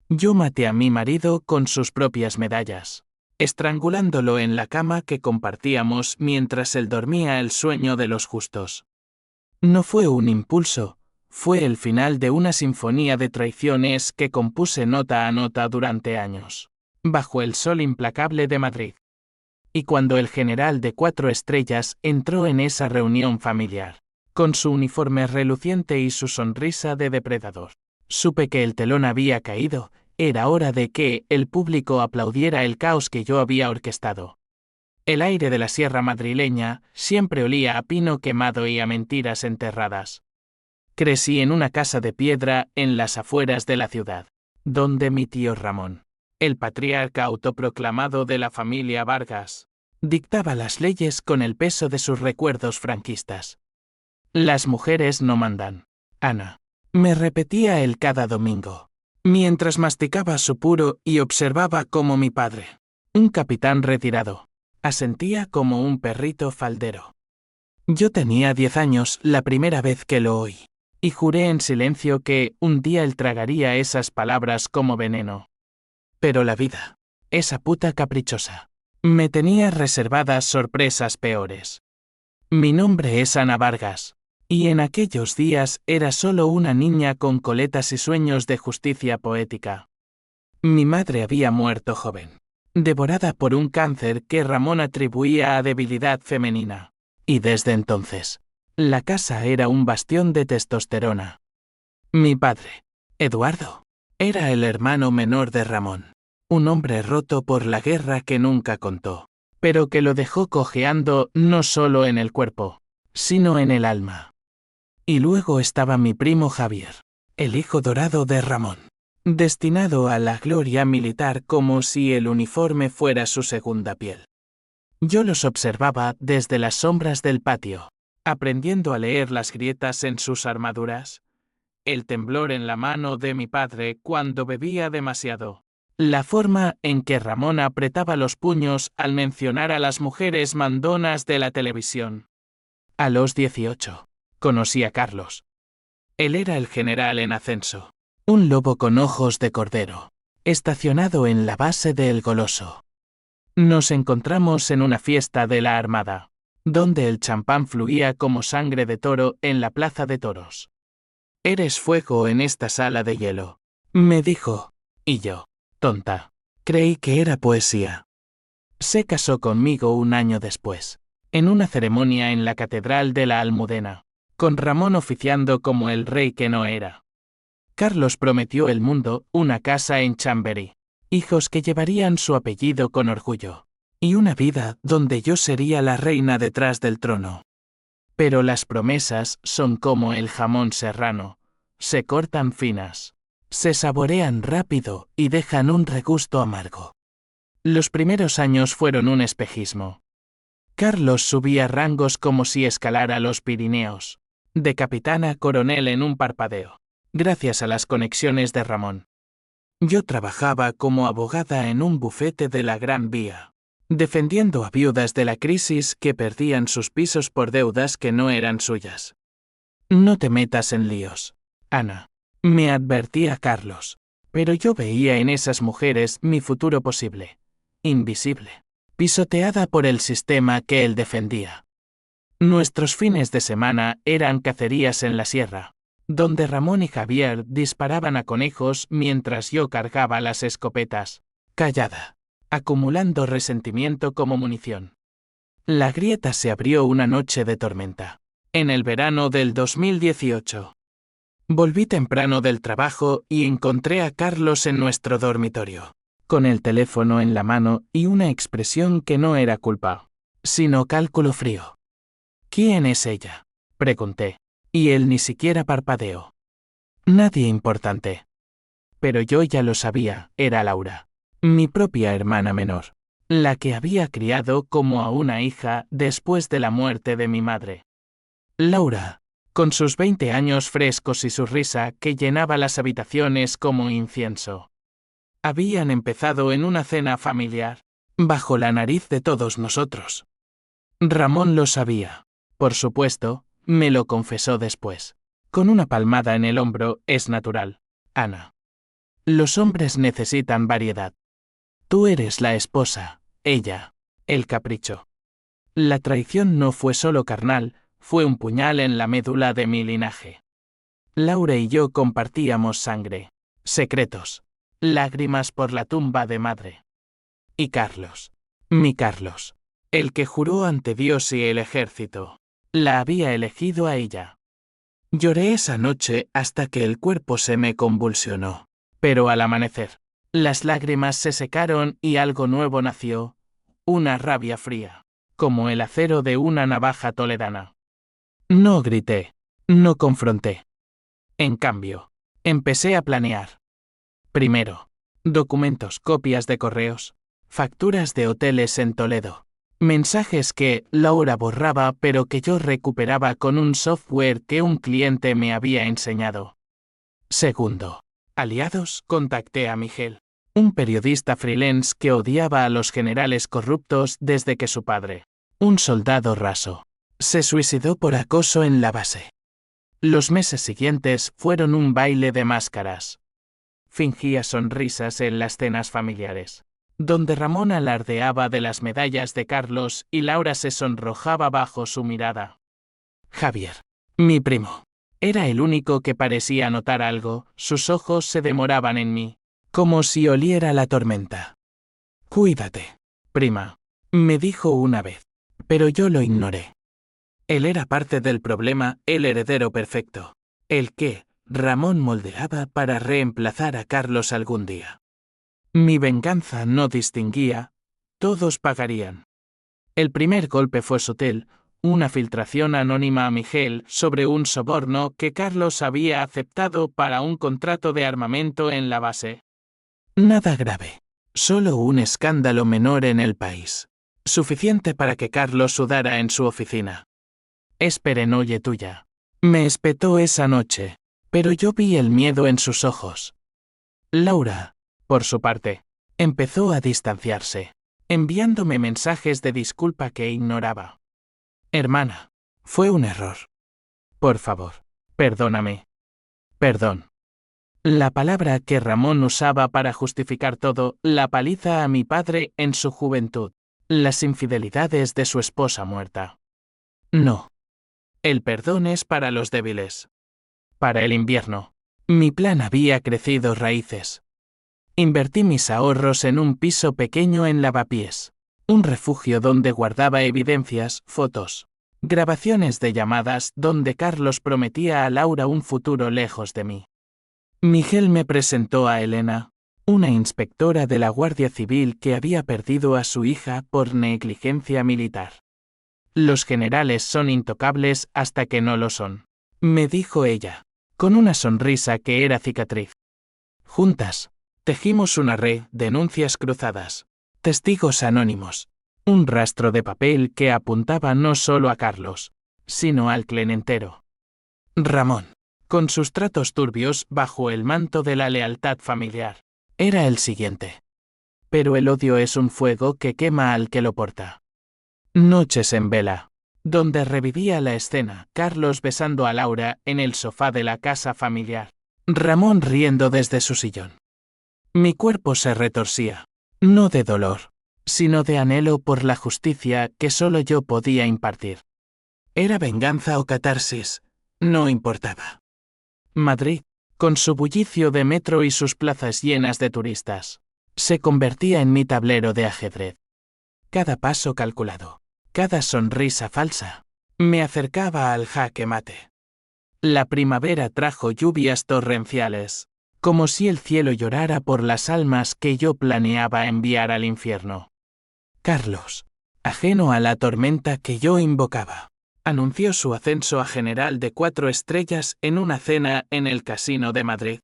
Yo maté a mi marido con sus propias medallas, estrangulándolo en la cama que compartíamos mientras él dormía el sueño de los justos. No fue un impulso, fue el final de una sinfonía de traiciones que compuse nota a nota durante años, bajo el sol implacable de Madrid. Y cuando el general de 4 estrellas entró en esa reunión familiar, con su uniforme reluciente y su sonrisa de depredador, supe que el telón había caído, era hora de que el público aplaudiera el caos que yo había orquestado. El aire de la sierra madrileña siempre olía a pino quemado y a mentiras enterradas. Crecí en una casa de piedra en las afueras de la ciudad, donde mi tío Ramón, el patriarca autoproclamado de la familia Vargas, dictaba las leyes con el peso de sus recuerdos franquistas. Las mujeres no mandan, Ana, me repetía él cada domingo, mientras masticaba su puro y observaba cómo mi padre, un capitán retirado, asentía como un perrito faldero. Yo tenía 10 años la primera vez que lo oí, y juré en silencio que un día él tragaría esas palabras como veneno. Pero la vida, esa puta caprichosa, me tenía reservadas sorpresas peores. Mi nombre es Ana Vargas, y en aquellos días era solo una niña con coletas y sueños de justicia poética. Mi madre había muerto joven, devorada por un cáncer que Ramón atribuía a debilidad femenina, y desde entonces, la casa era un bastión de testosterona. Mi padre, Eduardo, era el hermano menor de Ramón, un hombre roto por la guerra que nunca contó, pero que lo dejó cojeando no solo en el cuerpo, sino en el alma. Y luego estaba mi primo Javier, el hijo dorado de Ramón, destinado a la gloria militar como si el uniforme fuera su segunda piel. Yo los observaba desde las sombras del patio, aprendiendo a leer las grietas en sus armaduras, el temblor en la mano de mi padre cuando bebía demasiado, la forma en que Ramón apretaba los puños al mencionar a las mujeres mandonas de la televisión. A los 18, conocí a Carlos. Él era el general en ascenso, un lobo con ojos de cordero, estacionado en la base de El Goloso. Nos encontramos en una fiesta de la Armada, donde el champán fluía como sangre de toro en la plaza de toros. «Eres fuego en esta sala de hielo», me dijo, y yo, tonta, creí que era poesía. Se casó conmigo un año después, en una ceremonia en la Catedral de la Almudena, con Ramón oficiando como el rey que no era. Carlos prometió el mundo, una casa en Chamberí, hijos que llevarían su apellido con orgullo, y una vida donde yo sería la reina detrás del trono. Pero las promesas son como el jamón serrano, se cortan finas, se saborean rápido y dejan un regusto amargo. Los primeros años fueron un espejismo. Carlos subía rangos como si escalara los Pirineos, de capitán a coronel en un parpadeo, gracias a las conexiones de Ramón. Yo trabajaba como abogada en un bufete de la Gran Vía, defendiendo a viudas de la crisis que perdían sus pisos por deudas que no eran suyas. No te metas en líos, Ana, me advertía Carlos, pero yo veía en esas mujeres mi futuro posible, invisible, pisoteada por el sistema que él defendía. Nuestros fines de semana eran cacerías en la sierra, donde Ramón y Javier disparaban a conejos mientras yo cargaba las escopetas, callada, acumulando resentimiento como munición. La grieta se abrió una noche de tormenta, en el verano del 2018. Volví temprano del trabajo y encontré a Carlos en nuestro dormitorio, con el teléfono en la mano y una expresión que no era culpa, sino cálculo frío. ¿Quién es ella?, pregunté, y él ni siquiera parpadeó. Nadie importante. Pero yo ya lo sabía, era Laura, mi propia hermana menor, la que había criado como a una hija después de la muerte de mi madre. Laura, con sus 20 años frescos y su risa que llenaba las habitaciones como incienso. Habían empezado en una cena familiar, bajo la nariz de todos nosotros. Ramón lo sabía, por supuesto, me lo confesó después. Con una palmada en el hombro, es natural, Ana. Los hombres necesitan variedad. Tú eres la esposa, ella, el capricho. La traición no fue solo carnal, fue un puñal en la médula de mi linaje. Laura y yo compartíamos sangre, secretos, lágrimas por la tumba de madre. Y Carlos, mi Carlos, el que juró ante Dios y el ejército, la había elegido a ella. Lloré esa noche hasta que el cuerpo se me convulsionó, pero al amanecer, las lágrimas se secaron y algo nuevo nació, una rabia fría, como el acero de una navaja toledana. No grité, no confronté. En cambio, empecé a planear. Primero, documentos, copias de correos, facturas de hoteles en Toledo, mensajes que Laura borraba pero que yo recuperaba con un software que un cliente me había enseñado. Segundo, aliados, contacté a Miguel, un periodista freelance que odiaba a los generales corruptos desde que su padre, un soldado raso, se suicidó por acoso en la base. Los meses siguientes fueron un baile de máscaras. Fingía sonrisas en las cenas familiares, donde Ramón alardeaba de las medallas de Carlos y Laura se sonrojaba bajo su mirada. Javier, mi primo, era el único que parecía notar algo, sus ojos se demoraban en mí, como si oliera la tormenta. Cuídate, prima, me dijo una vez, pero yo lo ignoré. Él era parte del problema, el heredero perfecto, el que Ramón moldeaba para reemplazar a Carlos algún día. Mi venganza no distinguía, todos pagarían. El primer golpe fue sutil, una filtración anónima a Miguel sobre un soborno que Carlos había aceptado para un contrato de armamento en la base. Nada grave, solo un escándalo menor en el país, suficiente para que Carlos sudara en su oficina. Es perenoye tuya. Me espetó esa noche, pero yo vi el miedo en sus ojos. Laura, por su parte, empezó a distanciarse, enviándome mensajes de disculpa que ignoraba. Hermana, fue un error. Por favor, perdóname. Perdón. La palabra que Ramón usaba para justificar todo, la paliza a mi padre en su juventud, las infidelidades de su esposa muerta. No. El perdón es para los débiles. Para el invierno, mi plan había crecido raíces. Invertí mis ahorros en un piso pequeño en Lavapiés, un refugio donde guardaba evidencias, fotos, grabaciones de llamadas donde Carlos prometía a Laura un futuro lejos de mí. Miguel me presentó a Elena, una inspectora de la Guardia Civil que había perdido a su hija por negligencia militar. Los generales son intocables hasta que no lo son, me dijo ella, con una sonrisa que era cicatriz. Juntas, tejimos una red, denuncias cruzadas, testigos anónimos, un rastro de papel que apuntaba no solo a Carlos, sino al clan entero. Ramón, con sus tratos turbios bajo el manto de la lealtad familiar, era el siguiente. Pero el odio es un fuego que quema al que lo porta. Noches en vela, donde revivía la escena, Carlos besando a Laura en el sofá de la casa familiar, Ramón riendo desde su sillón. Mi cuerpo se retorcía, no de dolor, sino de anhelo por la justicia que solo yo podía impartir. Era venganza o catarsis, no importaba. Madrid, con su bullicio de metro y sus plazas llenas de turistas, se convertía en mi tablero de ajedrez. Cada paso calculado, cada sonrisa falsa, me acercaba al jaque mate. La primavera trajo lluvias torrenciales, como si el cielo llorara por las almas que yo planeaba enviar al infierno. Carlos, ajeno a la tormenta que yo invocaba, anunció su ascenso a general de 4 estrellas en una cena en el Casino de Madrid.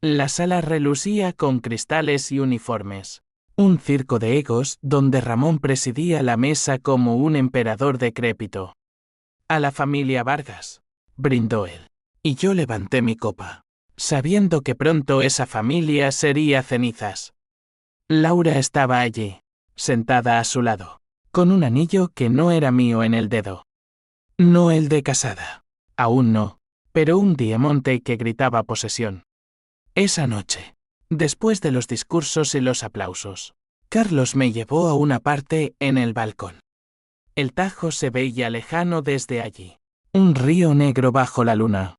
La sala relucía con cristales y uniformes. Un circo de egos donde Ramón presidía la mesa como un emperador decrépito. A la familia Vargas, brindó él, y yo levanté mi copa, sabiendo que pronto esa familia sería cenizas. Laura estaba allí, sentada a su lado, con un anillo que no era mío en el dedo. No el de casada, aún no, pero un diamante que gritaba posesión. Esa noche, Después de los discursos y los aplausos, Carlos me llevó a una parte en el balcón. El Tajo se veía lejano desde allí. Un río negro bajo la luna.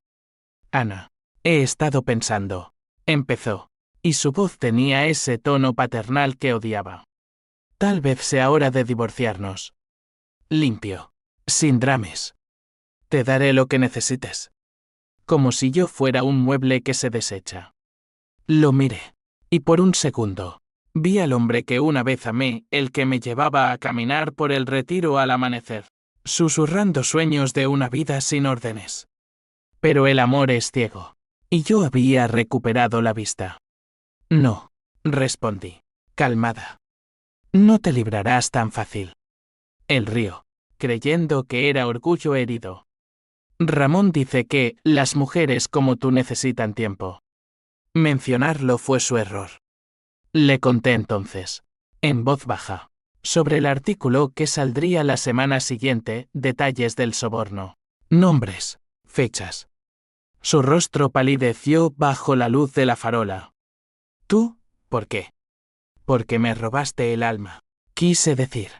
Ana, he estado pensando, empezó, y su voz tenía ese tono paternal que odiaba. Tal vez sea hora de divorciarnos. Limpio, sin drames. Te daré lo que necesites. Como si yo fuera un mueble que se desecha. Lo miré, y por un segundo, vi al hombre que una vez amé, el que me llevaba a caminar por el retiro al amanecer, susurrando sueños de una vida sin órdenes. Pero el amor es ciego, y yo había recuperado la vista. No, respondí, calmada. No te librarás tan fácil. Él rió, creyendo que era orgullo herido. Ramón dice que las mujeres como tú necesitan tiempo. Mencionarlo fue su error. Le conté entonces, en voz baja, sobre el artículo que saldría la semana siguiente, detalles del soborno, nombres, fechas. Su rostro palideció bajo la luz de la farola. ¿Tú? ¿Por qué? Porque me robaste el alma, quise decir.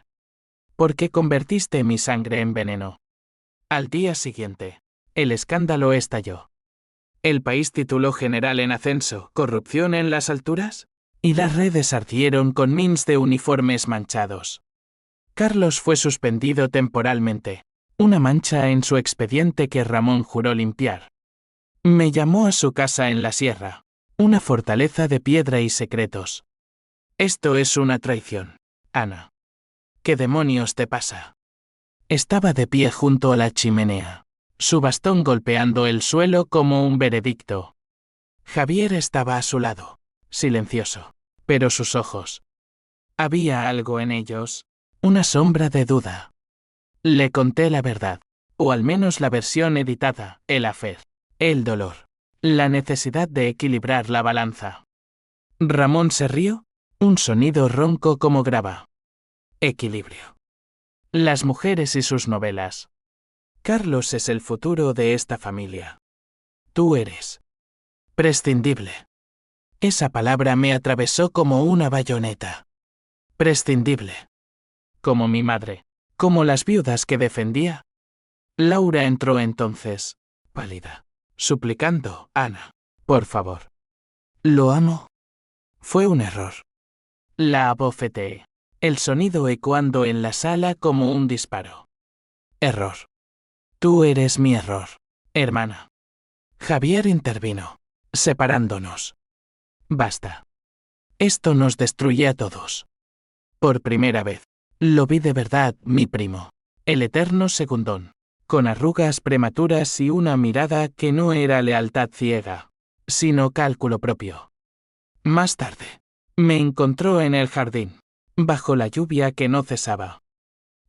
Porque convertiste mi sangre en veneno. Al día siguiente, el escándalo estalló. El país tituló General en ascenso, ¿corrupción en las alturas? Y las redes ardieron con mins de uniformes manchados. Carlos fue suspendido temporalmente, una mancha en su expediente que Ramón juró limpiar. Me llamó a su casa en la sierra, una fortaleza de piedra y secretos. Esto es una traición, Ana. ¿Qué demonios te pasa? Estaba de pie junto a la chimenea, su bastón golpeando el suelo como un veredicto. Javier estaba a su lado, silencioso, pero sus ojos. Había algo en ellos, una sombra de duda. Le conté la verdad, o al menos la versión editada, el afer, el dolor, la necesidad de equilibrar la balanza. Ramón se rió, un sonido ronco como grava. Equilibrio. Las mujeres y sus novelas. Carlos es el futuro de esta familia. Tú eres prescindible. Esa palabra me atravesó como una bayoneta. Prescindible. Como mi madre. Como las viudas que defendía. Laura entró entonces, pálida, suplicando, Ana, por favor. Lo amo. Fue un error. La abofeteé, el sonido ecoando en la sala como un disparo. Error. Tú eres mi error, hermana. Javier intervino, separándonos. Basta. Esto nos destruye a todos. Por primera vez, lo vi de verdad, mi primo, el eterno segundón, con arrugas prematuras y una mirada que no era lealtad ciega, sino cálculo propio. Más tarde, me encontró en el jardín, bajo la lluvia que no cesaba.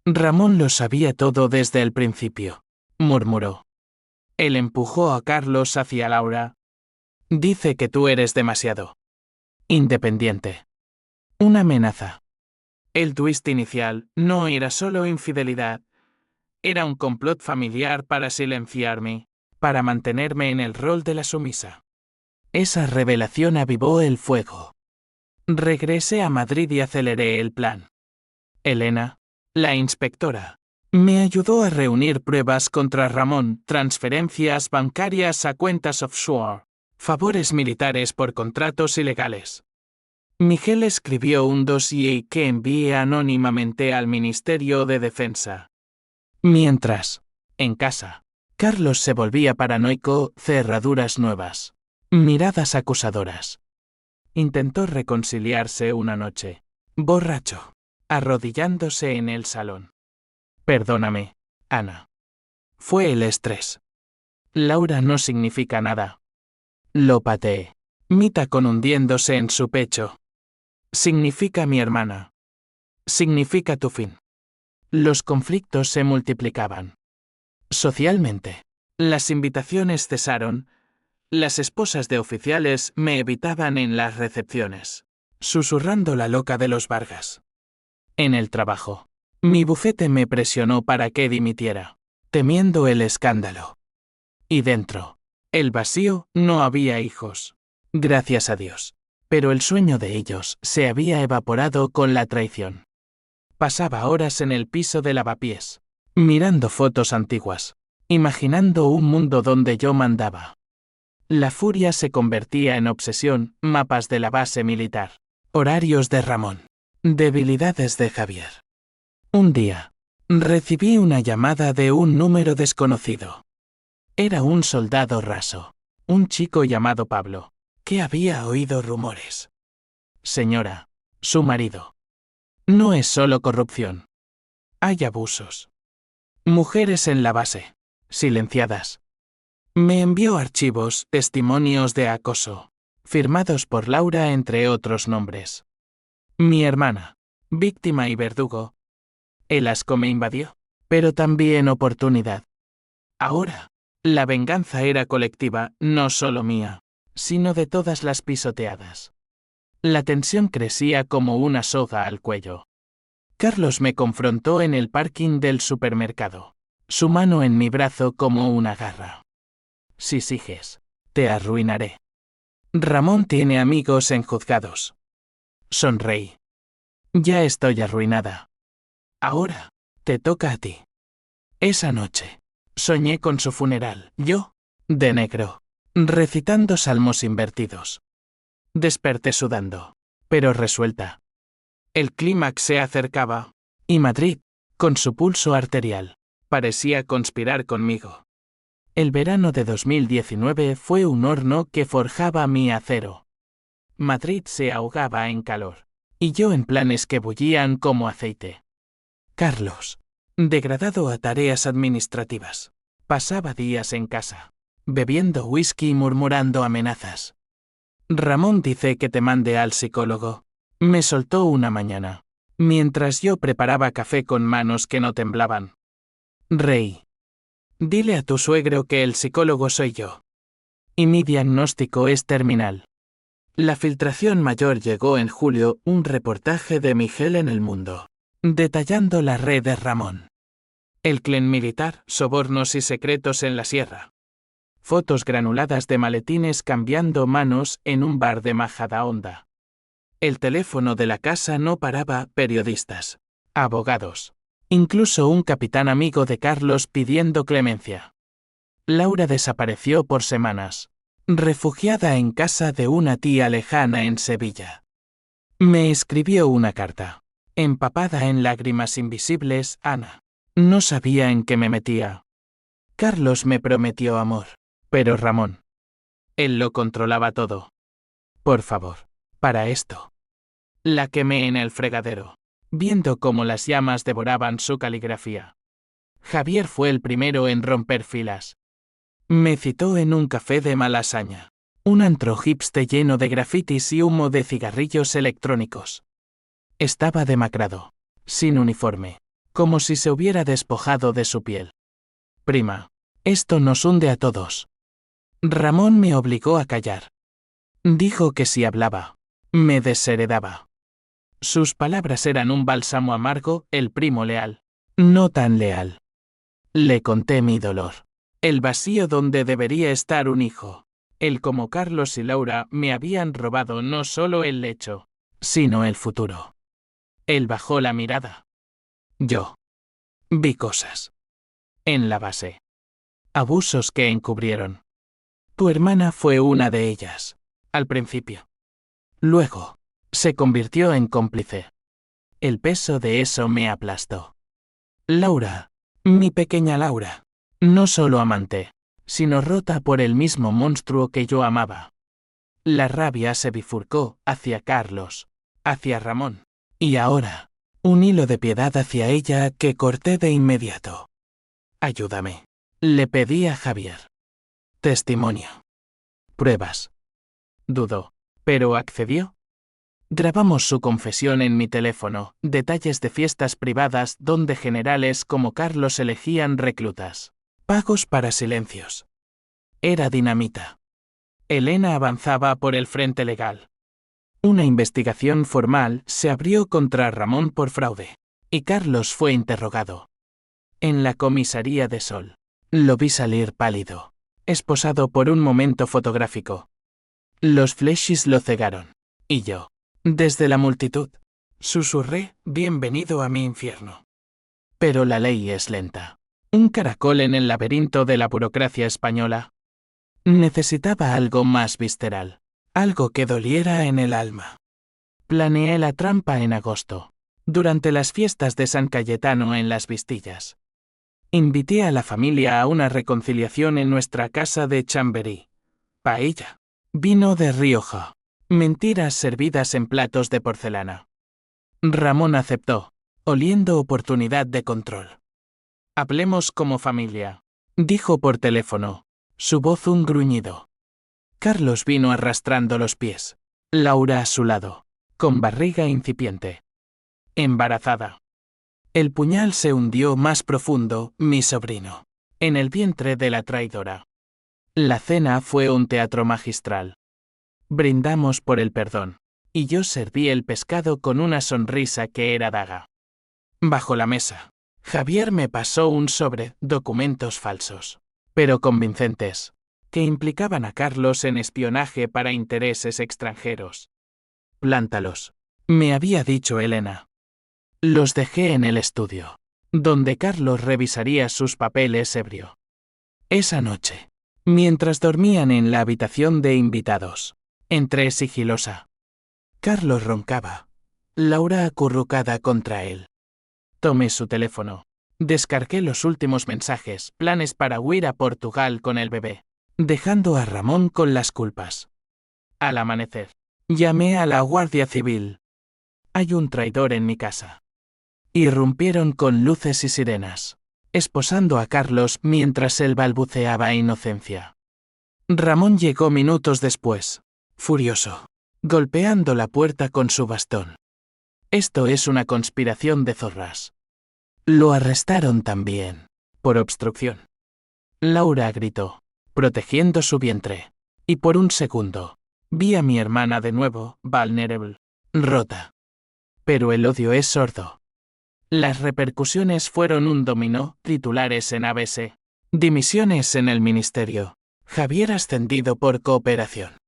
Ramón lo sabía todo desde el principio, murmuró. Él empujó a Carlos hacia Laura. Dice que tú eres demasiado independiente. Una amenaza. El twist inicial no era solo infidelidad, era un complot familiar para silenciarme, para mantenerme en el rol de la sumisa. Esa revelación avivó el fuego. Regresé a Madrid y aceleré el plan. Elena, la inspectora, me ayudó a reunir pruebas contra Ramón, transferencias bancarias a cuentas offshore, favores militares por contratos ilegales. Miguel escribió un dossier que envié anónimamente al Ministerio de Defensa. Mientras, en casa, Carlos se volvía paranoico, cerraduras nuevas, miradas acusadoras. Intentó reconciliarse una noche, borracho, arrodillándose en el salón. Perdóname, Ana. Fue el estrés. Laura no significa nada. Lo pateé. Mi tacón hundiéndose en su pecho. Significa mi hermana. Significa tu fin. Los conflictos se multiplicaban. Socialmente, las invitaciones cesaron. Las esposas de oficiales me evitaban en las recepciones, susurrando la loca de los Vargas. En el trabajo, mi bufete me presionó para que dimitiera, temiendo el escándalo. Y dentro, el vacío, no había hijos. Gracias a Dios. Pero el sueño de ellos se había evaporado con la traición. Pasaba horas en el piso de lavapiés, mirando fotos antiguas, imaginando un mundo donde yo mandaba. La furia se convertía en obsesión, mapas de la base militar, horarios de Ramón, debilidades de Javier. Un día, recibí una llamada de un número desconocido. Era un soldado raso, un chico llamado Pablo, que había oído rumores. Señora, su marido. No es solo corrupción. Hay abusos. Mujeres en la base, silenciadas. Me envió archivos, testimonios de acoso, firmados por Laura entre otros nombres. Mi hermana, víctima y verdugo. El asco me invadió, pero también oportunidad. Ahora, la venganza era colectiva, no solo mía, sino de todas las pisoteadas. La tensión crecía como una soga al cuello. Carlos me confrontó en el parking del supermercado, su mano en mi brazo como una garra. Si sigues, te arruinaré. Ramón tiene amigos en juzgados. Sonreí. Ya estoy arruinada. Ahora, te toca a ti. Esa noche, soñé con su funeral, yo, de negro, recitando salmos invertidos. Desperté sudando, pero resuelta. El clímax se acercaba, y Madrid, con su pulso arterial, parecía conspirar conmigo. El verano de 2019 fue un horno que forjaba mi acero. Madrid se ahogaba en calor, y yo en planes que bullían como aceite. Carlos, degradado a tareas administrativas, pasaba días en casa, bebiendo whisky y murmurando amenazas. Ramón dice que te mande al psicólogo. Me soltó una mañana, mientras yo preparaba café con manos que no temblaban. Reí. Dile a tu suegro que el psicólogo soy yo. Y mi diagnóstico es terminal. La filtración mayor llegó en julio, un reportaje de Miguel en El Mundo, detallando la red de Ramón. El clan militar, sobornos y secretos en la sierra. Fotos granuladas de maletines cambiando manos en un bar de Majadahonda. El teléfono de la casa no paraba, periodistas, abogados, incluso un capitán amigo de Carlos pidiendo clemencia. Laura desapareció por semanas, refugiada en casa de una tía lejana en Sevilla. Me escribió una carta, empapada en lágrimas invisibles, Ana. No sabía en qué me metía. Carlos me prometió amor, pero Ramón. Él lo controlaba todo. Por favor, para esto. La quemé en el fregadero, viendo cómo las llamas devoraban su caligrafía. Javier fue el primero en romper filas. Me citó en un café de Malasaña, un antro hipster lleno de grafitis y humo de cigarrillos electrónicos. Estaba demacrado, sin uniforme, como si se hubiera despojado de su piel. Prima, esto nos hunde a todos. Ramón me obligó a callar. Dijo que si hablaba, me desheredaba. Sus palabras eran un bálsamo amargo, el primo leal. No tan leal. Le conté mi dolor. El vacío donde debería estar un hijo. El como Carlos y Laura me habían robado no solo el lecho, sino el futuro. Él bajó la mirada. Yo. Vi cosas. En la base. Abusos que encubrieron. Tu hermana fue una de ellas. Al principio. Luego, se convirtió en cómplice. El peso de eso me aplastó. Laura, mi pequeña Laura, no solo amante, sino rota por el mismo monstruo que yo amaba. La rabia se bifurcó hacia Carlos, hacia Ramón, y ahora, un hilo de piedad hacia ella que corté de inmediato. Ayúdame, le pedí a Javier. Testimonio. Pruebas. Dudó, pero accedió. Grabamos su confesión en mi teléfono, detalles de fiestas privadas donde generales como Carlos elegían reclutas. Pagos para silencios. Era dinamita. Elena avanzaba por el frente legal. Una investigación formal se abrió contra Ramón por fraude, y Carlos fue interrogado. En la comisaría de Sol. Lo vi salir pálido, esposado por un momento fotográfico. Los flashes lo cegaron. Y yo, desde la multitud, susurré, bienvenido a mi infierno. Pero la ley es lenta. Un caracol en el laberinto de la burocracia española. Necesitaba algo más visceral, algo que doliera en el alma. Planeé la trampa en agosto, durante las fiestas de San Cayetano en Las Vistillas. Invité a la familia a una reconciliación en nuestra casa de Chamberí. Paella, vino de Rioja, mentiras servidas en platos de porcelana. Ramón aceptó, oliendo oportunidad de control. Hablemos como familia, dijo por teléfono, su voz un gruñido. Carlos vino arrastrando los pies, Laura a su lado, con barriga incipiente. Embarazada. El puñal se hundió más profundo, mi sobrino, en el vientre de la traidora. La cena fue un teatro magistral. Brindamos por el perdón, y yo serví el pescado con una sonrisa que era daga. Bajo la mesa, Javier me pasó un sobre, documentos falsos, pero convincentes, que implicaban a Carlos en espionaje para intereses extranjeros. Plántalos, me había dicho Elena. Los dejé en el estudio, donde Carlos revisaría sus papeles ebrio. Esa noche, mientras dormían en la habitación de invitados, entré sigilosa. Carlos roncaba, Laura acurrucada contra él. Tomé su teléfono. Descargué los últimos mensajes, planes para huir a Portugal con el bebé, dejando a Ramón con las culpas. Al amanecer, llamé a la Guardia Civil. Hay un traidor en mi casa. Irrumpieron con luces y sirenas, esposando a Carlos mientras él balbuceaba inocencia. Ramón llegó minutos después, furioso, golpeando la puerta con su bastón. Esto es una conspiración de zorras. Lo arrestaron también, por obstrucción. Laura gritó, protegiendo su vientre, y por un segundo, vi a mi hermana de nuevo, vulnerable, rota. Pero el odio es sordo. Las repercusiones fueron un dominó, titulares en ABC, dimisiones en el ministerio, Javier ascendido por cooperación.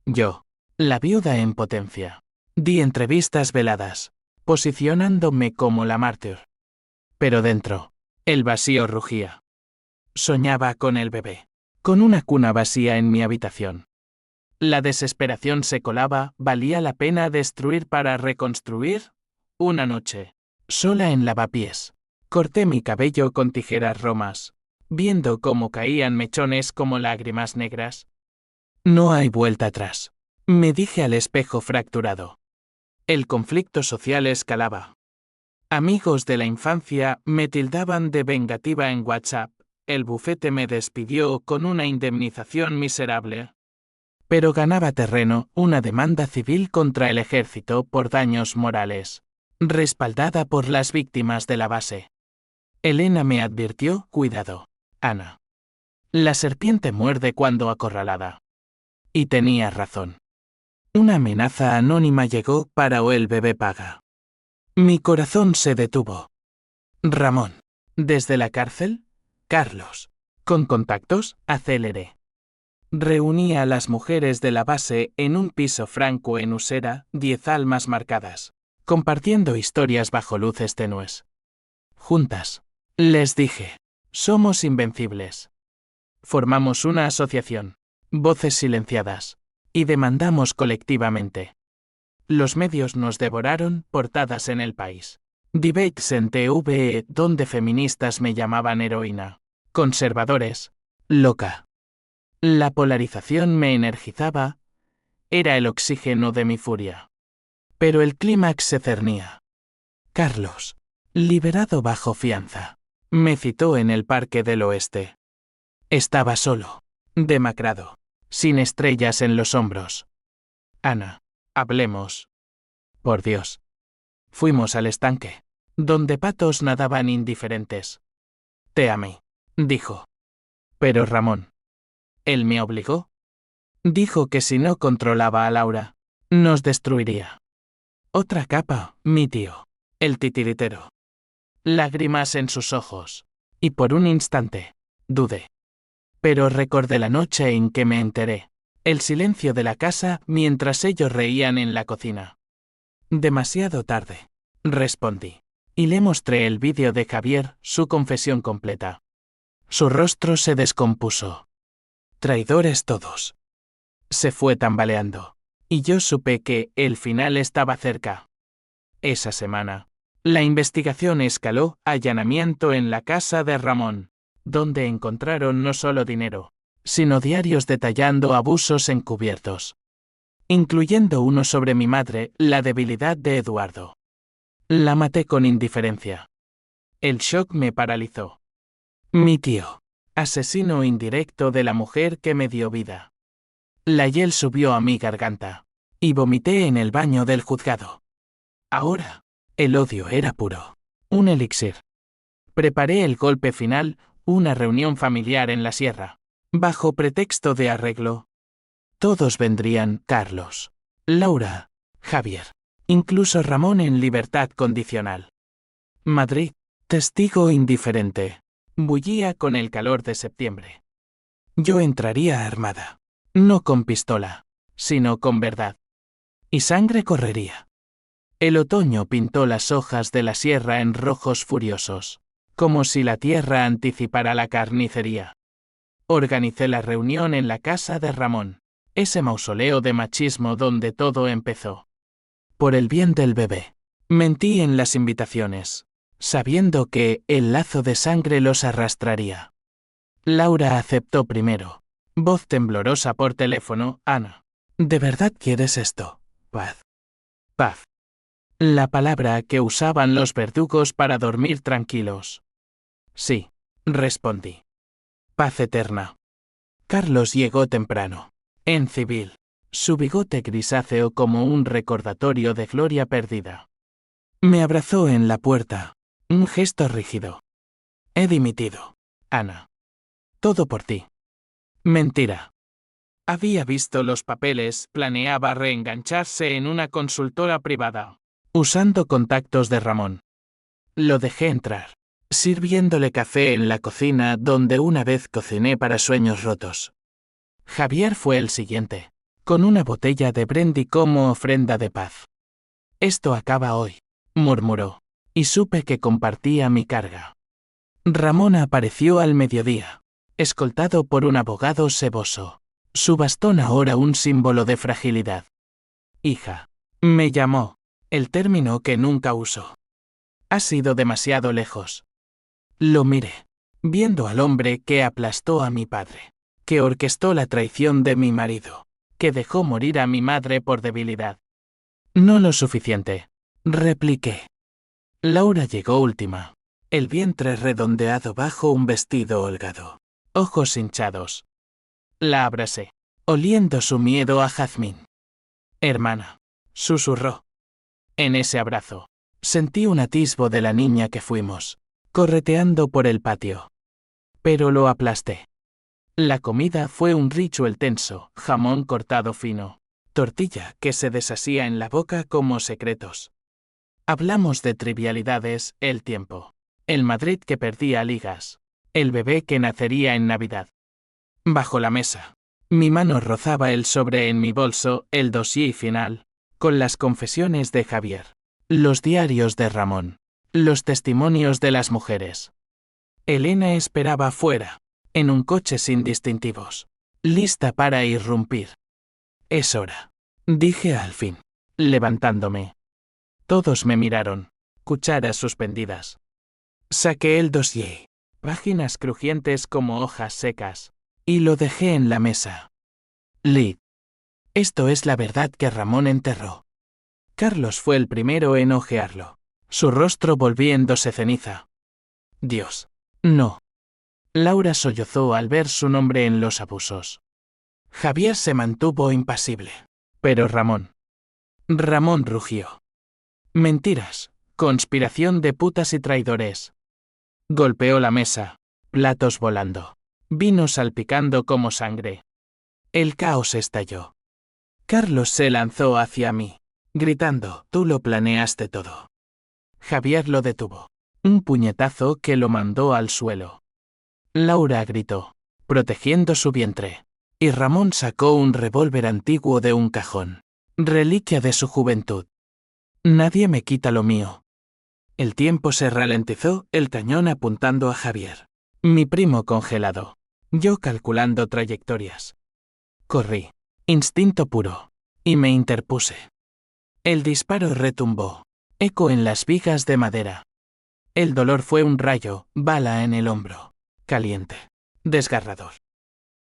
Yo, la viuda en potencia, di entrevistas veladas, posicionándome como la mártir. Pero dentro, el vacío rugía. Soñaba con el bebé, con una cuna vacía en mi habitación. La desesperación se colaba, ¿valía la pena destruir para reconstruir? Una noche, sola en lavapiés, corté mi cabello con tijeras romas, viendo cómo caían mechones como lágrimas negras. No hay vuelta atrás, me dije al espejo fracturado. El conflicto social escalaba. Amigos de la infancia me tildaban de vengativa en WhatsApp, el bufete me despidió con una indemnización miserable. Pero ganaba terreno una demanda civil contra el ejército por daños morales, respaldada por las víctimas de la base. Elena me advirtió, cuidado, Ana. La serpiente muerde cuando acorralada. Y tenía razón. Una amenaza anónima llegó para o el bebé paga. Mi corazón se detuvo. Ramón. Desde la cárcel, Carlos. Con contactos, aceleré. Reuní a las mujeres de la base en un piso franco en Usera, 10 almas marcadas, compartiendo historias bajo luces tenues. Juntas, les dije, somos invencibles. Formamos una asociación, voces silenciadas, y demandamos colectivamente. Los medios nos devoraron, portadas en El País. Debates en TVE donde feministas me llamaban heroína, conservadores, loca. La polarización me energizaba, era el oxígeno de mi furia. Pero el clímax se cernía. Carlos, liberado bajo fianza, me citó en el Parque del Oeste. Estaba solo, demacrado, sin estrellas en los hombros. Ana, hablemos. Por Dios. Fuimos al estanque, donde patos nadaban indiferentes. Te amé, dijo. Pero Ramón. Él me obligó. Dijo que si no controlaba a Laura, nos destruiría. Otra capa, mi tío, el titiritero. Lágrimas en sus ojos, y por un instante, dudé. Pero recordé la noche en que me enteré, El silencio de la casa mientras ellos reían en la cocina. Demasiado tarde, respondí. Y le mostré el vídeo de Javier, su confesión completa. Su rostro se descompuso. Traidores todos. Se fue tambaleando. Y yo supe que el final estaba cerca. Esa semana, la investigación escaló a allanamiento en la casa de Ramón, donde encontraron no solo dinero, sino diarios detallando abusos encubiertos, incluyendo uno sobre mi madre, la debilidad de Eduardo. La maté con indiferencia. El shock me paralizó. Mi tío, asesino indirecto de la mujer que me dio vida. La hiel subió a mi garganta, y vomité en el baño del juzgado. Ahora, el odio era puro. Un elixir. Preparé el golpe final, una reunión familiar en la sierra. Bajo pretexto de arreglo. Todos vendrían: Carlos, Laura, Javier, incluso Ramón en libertad condicional. Madrid, testigo indiferente, bullía con el calor de septiembre. Yo entraría armada. No con pistola, sino con verdad. Y sangre correría. El otoño pintó las hojas de la sierra en rojos furiosos, como si la tierra anticipara la carnicería. Organicé la reunión en la casa de Ramón, ese mausoleo de machismo donde todo empezó. Por el bien del bebé, mentí en las invitaciones, sabiendo que el lazo de sangre los arrastraría. Laura aceptó primero. Voz temblorosa por teléfono: Ana, ¿de verdad quieres esto? Paz. Paz. La palabra que usaban los verdugos para dormir tranquilos. Sí, respondí. Paz eterna. Carlos llegó temprano. En civil. Su bigote grisáceo como un recordatorio de gloria perdida. Me abrazó en la puerta. Un gesto rígido. He dimitido, Ana. Todo por ti. Mentira. Había visto los papeles, planeaba reengancharse en una consultora privada, usando contactos de Ramón. Lo dejé entrar, sirviéndole café en la cocina donde una vez cociné para sueños rotos. Javier fue el siguiente, con una botella de brandy como ofrenda de paz. Esto acaba hoy, murmuró, y supe que compartía mi carga. Ramón apareció al mediodía, escoltado por un abogado seboso. Su bastón ahora un símbolo de fragilidad. Hija. Me llamó, el término que nunca usó. Has ido demasiado lejos. Lo miré, viendo al hombre que aplastó a mi padre, que orquestó la traición de mi marido, que dejó morir a mi madre por debilidad. No lo suficiente, repliqué. Laura llegó última, el vientre redondeado bajo un vestido holgado, ojos hinchados. La abracé, oliendo su miedo a jazmín. Hermana, susurró. En ese abrazo, sentí un atisbo de la niña que fuimos, correteando por el patio. Pero lo aplasté. La comida fue un ritual tenso: jamón cortado fino, tortilla que se deshacía en la boca como secretos. Hablamos de trivialidades: el tiempo, el Madrid que perdía ligas, el bebé que nacería en Navidad. Bajo la mesa, mi mano rozaba el sobre en mi bolso, el dossier final, con las confesiones de Javier, los diarios de Ramón, los testimonios de las mujeres. Elena esperaba fuera, en un coche sin distintivos, lista para irrumpir. Es hora, dije al fin, levantándome. Todos me miraron, cucharas suspendidas. Saqué el dossier, páginas crujientes como hojas secas, y lo dejé en la mesa. Lee. Esto es la verdad que Ramón enterró. Carlos fue el primero en ojearlo, su rostro volviéndose ceniza. Dios. No. Laura sollozó al ver su nombre en los abusos. Javier se mantuvo impasible. Pero Ramón. Ramón rugió. Mentiras, conspiración de putas y traidores. Golpeó la mesa, platos volando, vino salpicando como sangre. El caos estalló. Carlos se lanzó hacia mí, gritando: tú lo planeaste todo. Javier lo detuvo. Un puñetazo que lo mandó al suelo. Laura gritó, protegiendo su vientre: y Ramón sacó un revólver antiguo de un cajón, reliquia de su juventud. Nadie me quita lo mío. El tiempo se ralentizó, el cañón apuntando a Javier. Mi primo congelado. Yo calculando trayectorias. Corrí. Instinto puro. Y me interpuse. El disparo retumbó. Eco en las vigas de madera. El dolor fue un rayo, bala en el hombro. Caliente. Desgarrador.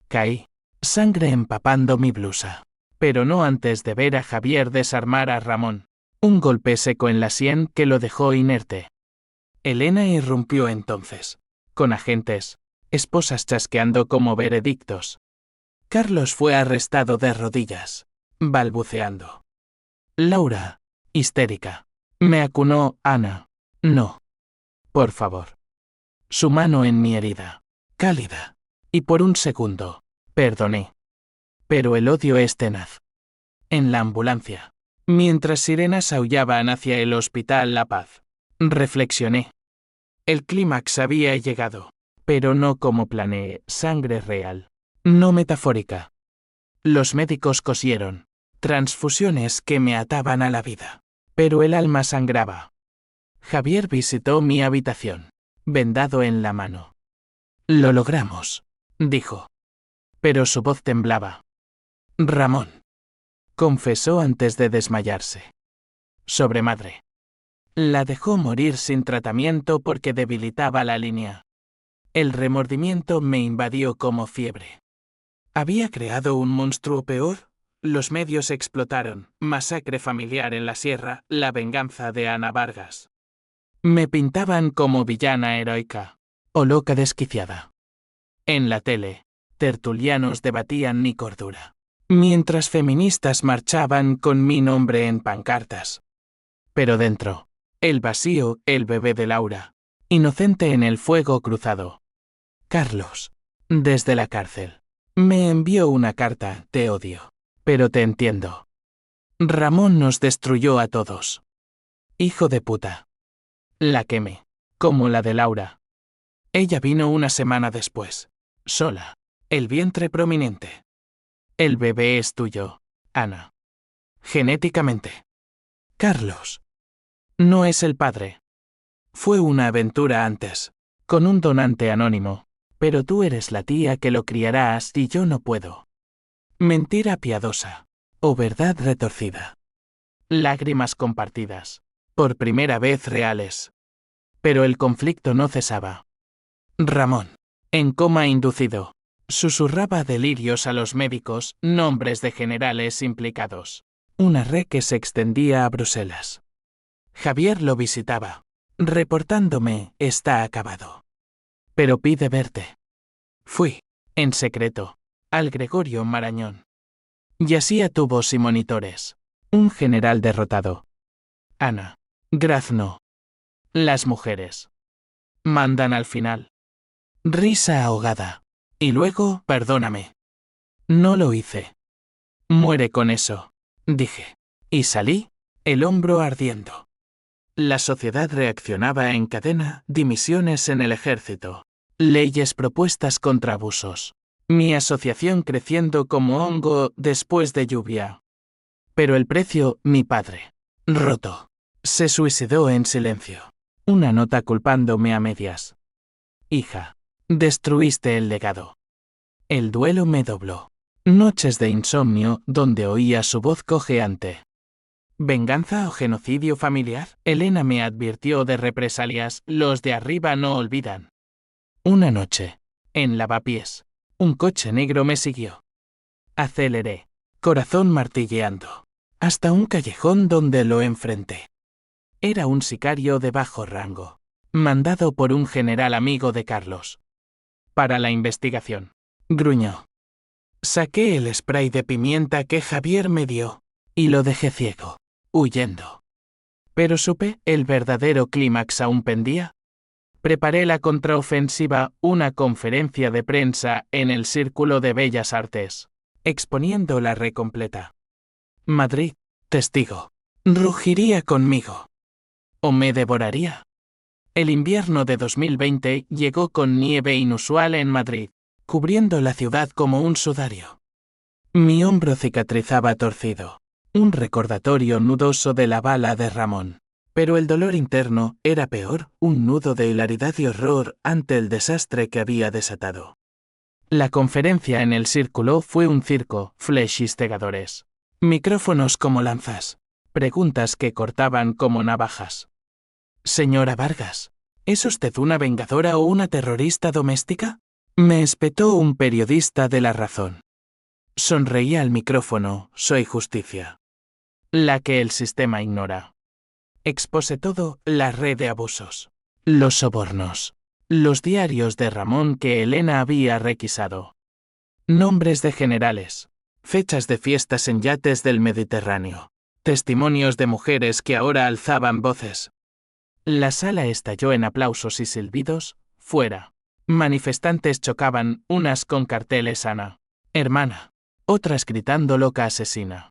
Caí. Sangre empapando mi blusa. Pero no antes de ver a Javier desarmar a Ramón. Un golpe seco en la sien que lo dejó inerte. Elena irrumpió entonces. Con agentes. Esposas chasqueando como veredictos. Carlos fue arrestado de rodillas. Balbuceando. Laura. Histérica. Me acunó Ana. No. Por favor. Su mano en mi herida. Cálida. Y por un segundo. Perdoné. Pero el odio es tenaz. En la ambulancia. Mientras sirenas aullaban hacia el Hospital La Paz. Reflexioné. El clímax había llegado. Pero no como planeé, sangre real. No metafórica. Los médicos cosieron. Transfusiones que me ataban a la vida. Pero el alma sangraba. Javier visitó mi habitación. Vendado en la mano. Lo logramos, dijo. Pero su voz temblaba. Ramón. Confesó antes de desmayarse. Sobremadre. La dejó morir sin tratamiento porque debilitaba la línea. El remordimiento me invadió como fiebre. ¿Había creado un monstruo peor? Los medios explotaron. Masacre familiar en la sierra, la venganza de Ana Vargas. Me pintaban como villana heroica. O loca desquiciada. En la tele, tertulianos debatían mi cordura. Mientras feministas marchaban con mi nombre en pancartas. Pero dentro, el vacío, el bebé de Laura. Inocente en el fuego cruzado. Carlos, desde la cárcel, me envió una carta, te odio. Pero te entiendo. Ramón nos destruyó a todos. Hijo de puta. La quemé, como la de Laura. Ella vino una semana después, sola, el vientre prominente. El bebé es tuyo, Ana. Genéticamente. Carlos. No es el padre. Fue una aventura antes, con un donante anónimo, pero tú eres la tía que lo criarás y yo no puedo. Mentira piadosa, o verdad retorcida. Lágrimas compartidas, por primera vez reales. Pero el conflicto no cesaba. Ramón, en coma inducido, susurraba delirios a los médicos, nombres de generales implicados. Una red que se extendía a Bruselas. Javier lo visitaba, reportándome, está acabado. Pero pide verte. Fui, en secreto, al Gregorio Marañón. Yacía tubos y monitores. Un general derrotado. Ana. Grazno. Las mujeres. Mandan al final. Risa ahogada. Y luego, perdóname. No lo hice. Muere con eso, dije. Y salí, el hombro ardiendo. La sociedad reaccionaba en cadena, dimisiones en el ejército. Leyes propuestas contra abusos. Mi asociación creciendo como hongo después de lluvia. Pero el precio, mi padre. Roto. Se suicidó en silencio. Una nota culpándome a medias. Hija. Destruiste el legado. El duelo me dobló. Noches de insomnio donde oía su voz cojeante. ¿Venganza o genocidio familiar? Elena me advirtió de represalias, los de arriba no olvidan. Una noche, en Lavapiés, un coche negro me siguió. Aceleré, corazón martilleando, hasta un callejón donde lo enfrenté. Era un sicario de bajo rango, mandado por un general amigo de Carlos. Para la investigación. Gruñó. Saqué el spray de pimienta que Javier me dio, y lo dejé ciego, huyendo. Pero supe, el verdadero clímax aún pendía. Preparé la contraofensiva, una conferencia de prensa en el Círculo de Bellas Artes, exponiendo la recompleta. Madrid, testigo. Rugiría conmigo. ¿O me devoraría? El invierno de 2020 llegó con nieve inusual en Madrid, cubriendo la ciudad como un sudario. Mi hombro cicatrizaba torcido. Un recordatorio nudoso de la bala de Ramón. Pero el dolor interno era peor, un nudo de hilaridad y horror ante el desastre que había desatado. La conferencia en el círculo fue un circo, flechas cegadores. Micrófonos como lanzas. Preguntas que cortaban como navajas. Señora Vargas, ¿es usted una vengadora o una terrorista doméstica? Me espetó un periodista de La Razón. Sonreí al micrófono, soy justicia. La que el sistema ignora. Expuse todo, la red de abusos. Los sobornos. Los diarios de Ramón que Elena había requisado. Nombres de generales. Fechas de fiestas en yates del Mediterráneo. Testimonios de mujeres que ahora alzaban voces. La sala estalló en aplausos y silbidos. Fuera. Manifestantes chocaban, unas con carteles Ana, hermana, otras gritando loca asesina.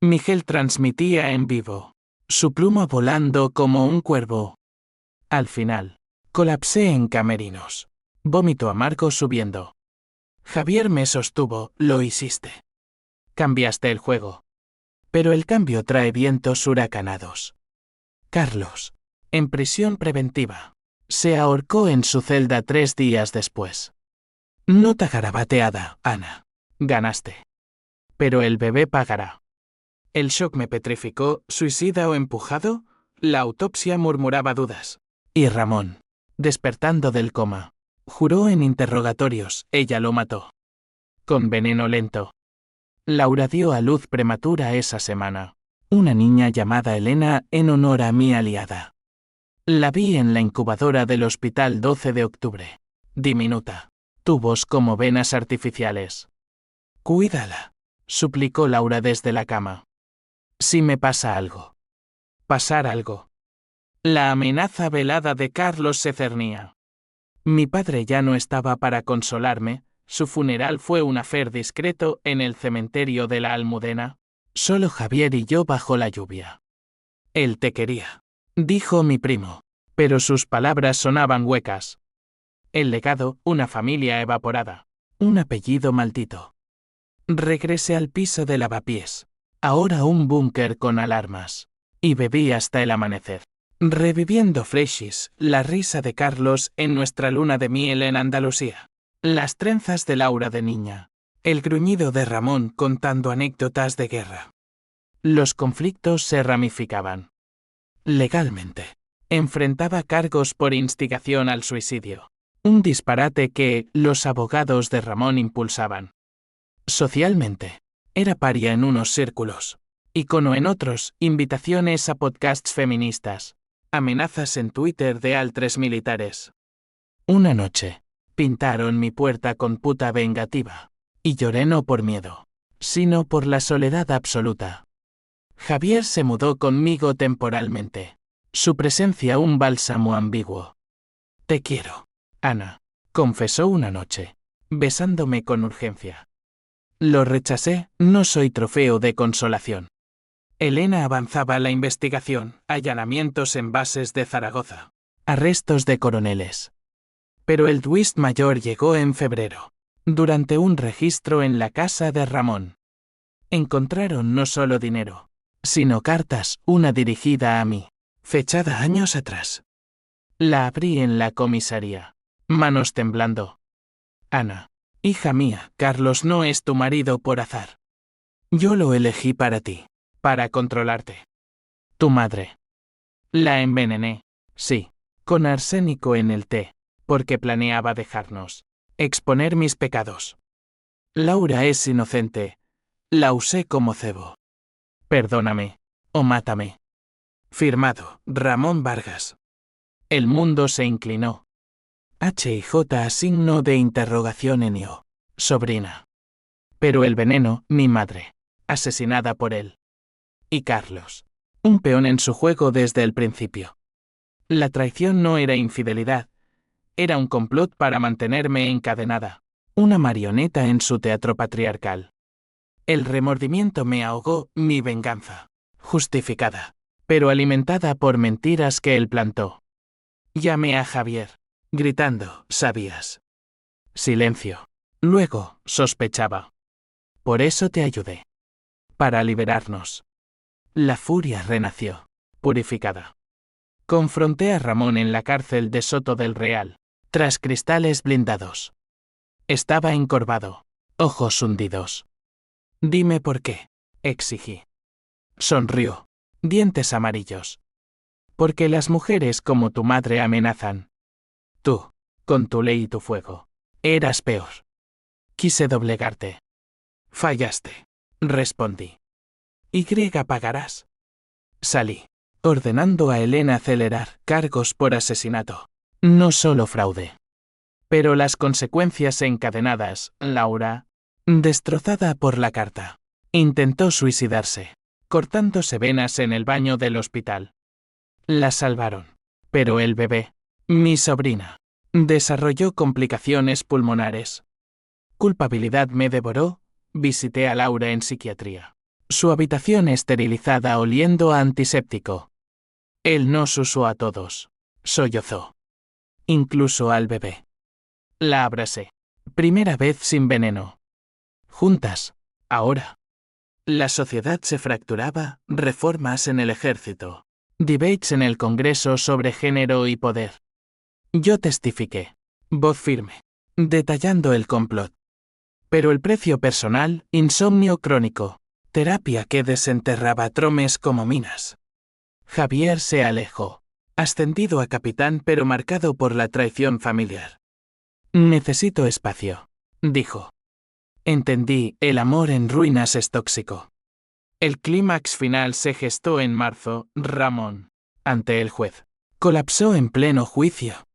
Miguel transmitía en vivo, su pluma volando como un cuervo. Al final, colapsé en camerinos. Vómito amargo subiendo. Javier me sostuvo, lo hiciste. Cambiaste el juego. Pero el cambio trae vientos huracanados. Carlos, en prisión preventiva, se ahorcó en su celda 3 días después. Nota garabateada, Ana. Ganaste. Pero el bebé pagará. El shock me petrificó, suicida o empujado, la autopsia murmuraba dudas. Y Ramón, despertando del coma, juró en interrogatorios, ella lo mató. Con veneno lento. Laura dio a luz prematura esa semana. Una niña llamada Elena en honor a mi aliada. La vi en la incubadora del hospital 12 de octubre. Diminuta. Tubos como venas artificiales. Cuídala, suplicó Laura desde la cama. Si me pasa algo. Pasar algo. La amenaza velada de Carlos se cernía. Mi padre ya no estaba para consolarme, su funeral fue un affair discreto en el cementerio de la Almudena, solo Javier y yo bajo la lluvia. Él te quería, dijo mi primo, pero sus palabras sonaban huecas. El legado, una familia evaporada, un apellido maldito. Regresé al piso de lavapiés, ahora un búnker con alarmas, y bebí hasta el amanecer. Reviviendo flechas, la risa de Carlos en nuestra luna de miel en Andalucía. Las trenzas de Laura de niña. El gruñido de Ramón contando anécdotas de guerra. Los conflictos se ramificaban. Legalmente. Enfrentaba cargos por instigación al suicidio. Un disparate que los abogados de Ramón impulsaban. Socialmente. Era paria en unos círculos. Icono en otros, invitaciones a podcasts feministas. Amenazas en Twitter de altres militares. Una noche, pintaron mi puerta con puta vengativa. Y lloré no por miedo, sino por la soledad absoluta. Javier se mudó conmigo temporalmente. Su presencia un bálsamo ambiguo. Te quiero, Ana, confesó una noche, besándome con urgencia. Lo rechacé, no soy trofeo de consolación. Elena avanzaba la investigación, allanamientos en bases de Zaragoza, arrestos de coroneles. Pero el twist mayor llegó en febrero, durante un registro en la casa de Ramón. Encontraron no solo dinero, sino cartas, una dirigida a mí, fechada años atrás. La abrí en la comisaría, manos temblando. Ana, hija mía, Carlos no es tu marido por azar. Yo lo elegí para ti. Para controlarte. Tu madre. La envenené, sí, con arsénico en el té, porque planeaba dejarnos. Exponer mis pecados. Laura es inocente. La usé como cebo. Perdóname, o mátame. Firmado, Ramón Vargas. El mundo se inclinó. H y J signo de interrogación en yo. Sobrina. Pero el veneno, mi madre. Asesinada por él. Y Carlos. Un peón en su juego desde el principio. La traición no era infidelidad. Era un complot para mantenerme encadenada. Una marioneta en su teatro patriarcal. El remordimiento me ahogó, mi venganza. Justificada. Pero alimentada por mentiras que él plantó. Llamé a Javier. Gritando, ¿sabías? Silencio. Luego, sospechaba. Por eso te ayudé. Para liberarnos. La furia renació, purificada. Confronté a Ramón en la cárcel de Soto del Real, tras cristales blindados. Estaba encorvado, ojos hundidos. Dime por qué, exigí. Sonrió, dientes amarillos. Porque las mujeres como tu madre amenazan. Tú, con tu ley y tu fuego, eras peor. Quise doblegarte. Fallaste, respondí. Y pagarás. Salí, ordenando a Elena acelerar cargos por asesinato. No solo fraude. Pero las consecuencias encadenadas, Laura, destrozada por la carta, intentó suicidarse, cortándose venas en el baño del hospital. La salvaron. Pero el bebé, mi sobrina, desarrolló complicaciones pulmonares. Culpabilidad me devoró, visité a Laura en psiquiatría. Su habitación esterilizada oliendo a antiséptico. Él nos usó a todos. Sollozó. Incluso al bebé. La abracé. Primera vez sin veneno. Juntas. Ahora. La sociedad se fracturaba, reformas en el ejército. Debates en el Congreso sobre género y poder. Yo testifiqué. Voz firme. Detallando el complot. Pero el precio personal, insomnio crónico. Terapia que desenterraba tromes como minas. Javier se alejó. Ascendido a capitán pero marcado por la traición familiar. Necesito espacio, dijo. Entendí, el amor en ruinas es tóxico. El clímax final se gestó en marzo, Ramón, ante el juez. Colapsó en pleno juicio.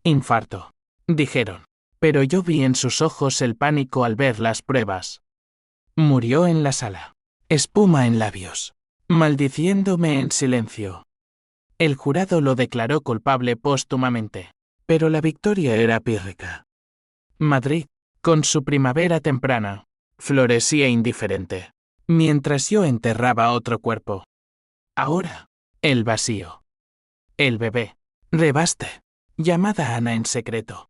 Infarto, dijeron. Pero yo vi en sus ojos el pánico al ver las pruebas. Murió en la sala. Espuma en labios. Maldiciéndome en silencio. El jurado lo declaró culpable póstumamente. Pero la victoria era pírrica. Madrid, con su primavera temprana, florecía indiferente. Mientras yo enterraba otro cuerpo. Ahora, el vacío. El bebé. Rebaste. Llamada Ana en secreto.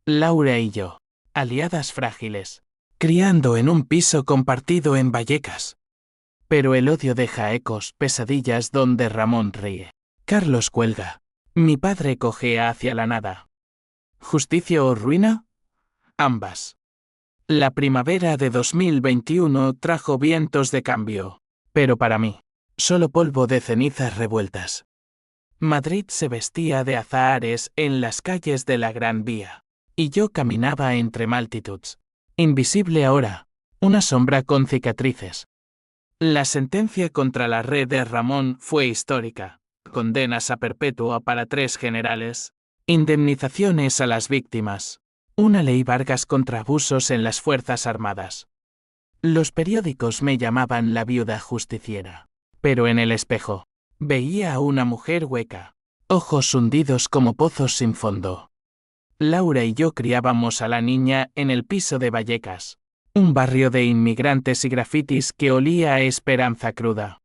Laura y yo, aliadas frágiles, criando en un piso compartido en Vallecas. Pero el odio deja ecos, pesadillas donde Ramón ríe. Carlos cuelga. Mi padre cojea hacia la nada. ¿Justicia o ruina? Ambas. La primavera de 2021 trajo vientos de cambio. Pero para mí, solo polvo de cenizas revueltas. Madrid se vestía de azahares en las calles de la Gran Vía. Y yo caminaba entre multitudes. Invisible ahora, una sombra con cicatrices. La sentencia contra la red de Ramón fue histórica. Condenas a perpetua para 3 generales. Indemnizaciones a las víctimas. Una ley Vargas contra abusos en las Fuerzas Armadas. Los periódicos me llamaban la viuda justiciera. Pero en el espejo, veía a una mujer hueca. Ojos hundidos como pozos sin fondo. Laura y yo criábamos a la niña en el piso de Vallecas, un barrio de inmigrantes y grafitis que olía a esperanza cruda.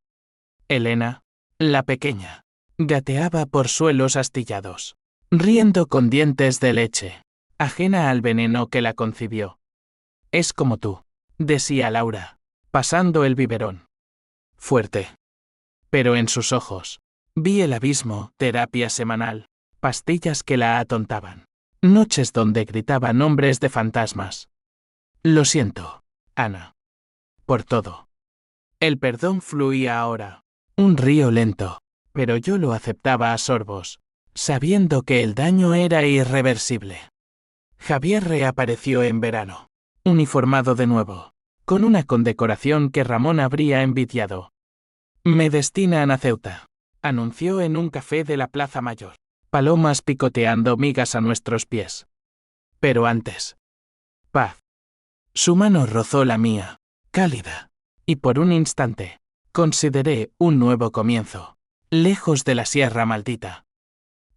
Elena, la pequeña, gateaba por suelos astillados, riendo con dientes de leche, ajena al veneno que la concibió. Es como tú, decía Laura, pasando el biberón. Fuerte. Pero en sus ojos, vi el abismo, terapia semanal, pastillas que la atontaban. Noches donde gritaba nombres de fantasmas. Lo siento, Ana. Por todo. El perdón fluía ahora. Un río lento. Pero yo lo aceptaba a sorbos, sabiendo que el daño era irreversible. Javier reapareció en verano. Uniformado de nuevo. Con una condecoración que Ramón habría envidiado. Me destinan a Ceuta. Anunció en un café de la Plaza Mayor. Palomas picoteando migas a nuestros pies. Pero antes. Paz. Su mano rozó la mía, cálida. Y por un instante, consideré un nuevo comienzo, lejos de la sierra maldita.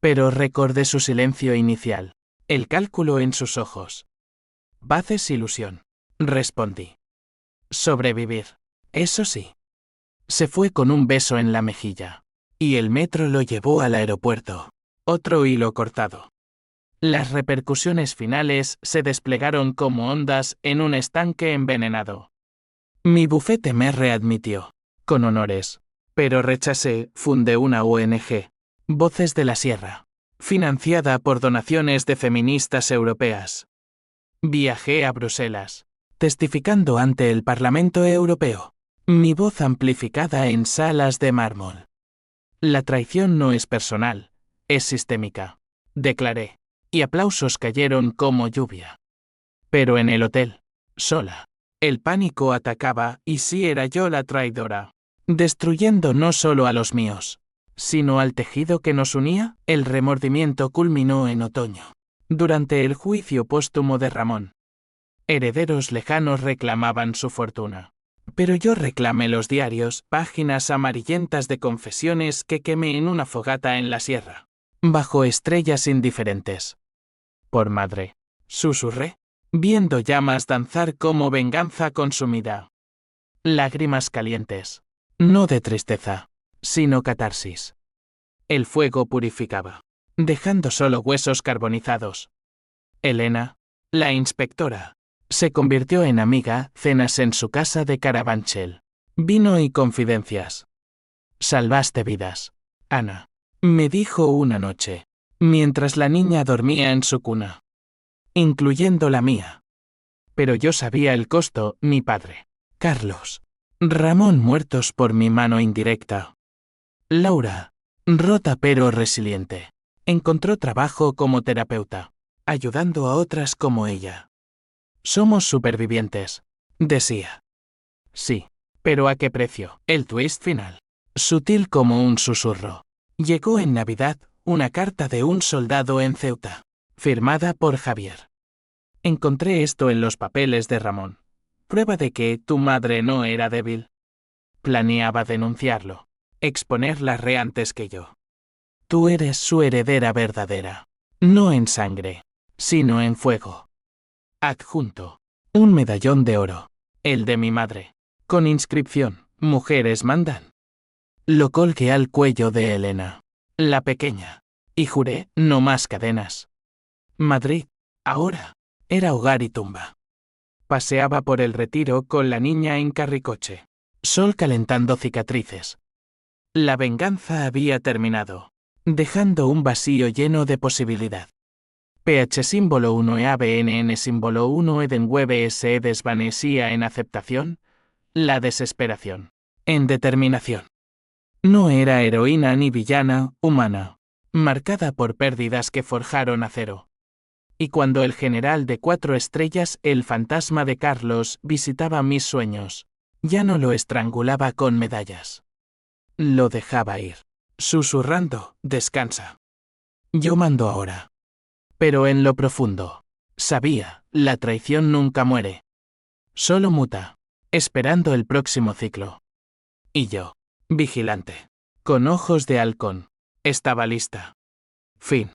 Pero recordé su silencio inicial, el cálculo en sus ojos. Paz es ilusión, respondí. Sobrevivir, eso sí. Se fue con un beso en la mejilla. Y el metro lo llevó al aeropuerto. Otro hilo cortado. Las repercusiones finales se desplegaron como ondas en un estanque envenenado. Mi bufete me readmitió, con honores. Pero rechacé, fundé una ONG, Voces de la Sierra, financiada por donaciones de feministas europeas. Viajé a Bruselas, testificando ante el Parlamento Europeo, mi voz amplificada en salas de mármol. La traición no es personal, es sistémica, declaré, y aplausos cayeron como lluvia. Pero en el hotel, sola, el pánico atacaba y sí era yo la traidora, destruyendo no solo a los míos, sino al tejido que nos unía. El remordimiento culminó en otoño, durante el juicio póstumo de Ramón. Herederos lejanos reclamaban su fortuna. Pero yo reclamé los diarios, páginas amarillentas de confesiones que quemé en una fogata en la sierra, bajo estrellas indiferentes. Por madre, susurré, viendo llamas danzar como venganza consumida. Lágrimas calientes, no de tristeza, sino catarsis. El fuego purificaba, dejando solo huesos carbonizados. Elena, la inspectora, se convirtió en amiga, cenas en su casa de Carabanchel, vino y confidencias. Salvaste vidas, Ana, me dijo una noche, mientras la niña dormía en su cuna, incluyendo la mía. Pero yo sabía el costo, mi padre, Carlos, Ramón muertos por mi mano indirecta. Laura, rota pero resiliente, encontró trabajo como terapeuta, ayudando a otras como ella. Somos supervivientes, decía. Sí, pero ¿a qué precio? El twist final, sutil como un susurro. Llegó en Navidad, una carta de un soldado en Ceuta, firmada por Javier. Encontré esto en los papeles de Ramón. Prueba de que tu madre no era débil. Planeaba denunciarlo, exponerla antes que yo. Tú eres su heredera verdadera, no en sangre, sino en fuego. Adjunto, un medallón de oro, el de mi madre, con inscripción, mujeres mandan. Lo colgué al cuello de Elena, la pequeña, y juré, no más cadenas. Madrid, ahora, era hogar y tumba. Paseaba por el Retiro con la niña en carricoche, sol calentando cicatrices. La venganza había terminado, dejando un vacío lleno de posibilidad. PH símbolo 1 e ABNN símbolo 1 Eden Web se desvanecía en aceptación, la desesperación, en determinación. No era heroína ni villana, humana, marcada por pérdidas que forjaron acero. Y cuando el general de 4 estrellas, el fantasma de Carlos, visitaba mis sueños, ya no lo estrangulaba con medallas. Lo dejaba ir, susurrando, descansa. Yo mando ahora. Pero en lo profundo, sabía, la traición nunca muere. Solo muta, esperando el próximo ciclo. Y yo, vigilante, con ojos de halcón, estaba lista. Fin.